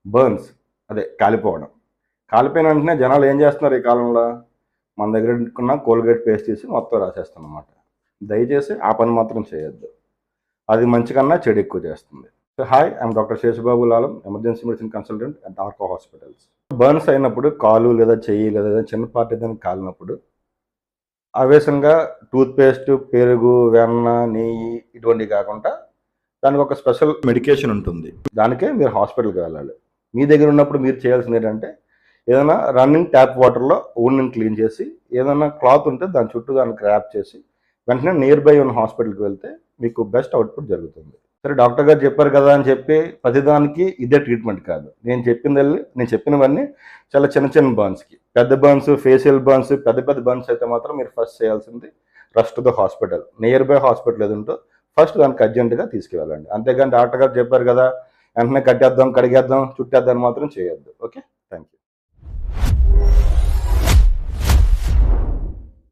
Burns అదే కాలిపోవడం. కాలిపోయిన వెంటనే జనాలు ఏం చేస్తున్నారు ఈ కాలంలో? మన దగ్గర ఉన్న కోల్గేట్ పేస్ట్ తీసి మొత్తం రాసేస్తామన్నమాట. దయచేసి ఆ పని మాత్రం చేయొద్దు. అది మంచి కన్నా చెడు ఎక్కువ చేస్తుంది. So hi, I'm doctor Seshababu Lalam, emergency medicine consultant at Arko hospitals. Burns అయినప్పుడు కాలు లేదా చెయ్యి లేదా చిన్న పార్ట్ ఏదైనా కాలినప్పుడు ఆవేశంగా టూత్పేస్ట్, పెరుగు, వెన్న, నెయ్యి ఇటువంటివి కాకుండా దానికి ఒక స్పెషల్ మెడికేషన్ ఉంటుంది. దానికే మీరు హాస్పిటల్కి వెళ్ళాలి. మీ దగ్గర ఉన్నప్పుడు మీరు చేయాల్సింది ఏంటంటే ఏదైనా రన్నింగ్ ట్యాప్ వాటర్లో ఊళ్ళని క్లీన్ చేసి ఏదైనా క్లాత్ ఉంటే దాని చుట్టూ దానికి ర్యాప్ చేసి వెంటనే నియర్ బై ఉన్న హాస్పిటల్కి వెళ్తే మీకు బెస్ట్ అవుట్పుట్ జరుగుతుంది. సరే, డాక్టర్ గారు చెప్పారు కదా అని చెప్పి ప్రతిదానికి ఇదే ట్రీట్మెంట్ కాదు. నేను చెప్పినవన్నీ చాలా చిన్న చిన్న బర్న్స్కి. పెద్ద బర్న్స్, ఫేషియల్ బర్న్స్, పెద్ద పెద్ద బర్న్స్ అయితే మాత్రం మీరు ఫస్ట్ చేయాల్సింది rush to the hospital. Near by hospital ఏది ఉంటో ఫస్ట్ దానికి అర్జెంటుగా తీసుకువెళ్ళండి. అంతేగాని డాక్టర్ గారు చెప్పారు కదా వెంటనే కట్టేద్దాం, కడిగేద్దాం, చుట్టేద్దాం మాత్రం చేయొద్దు. ఓకే.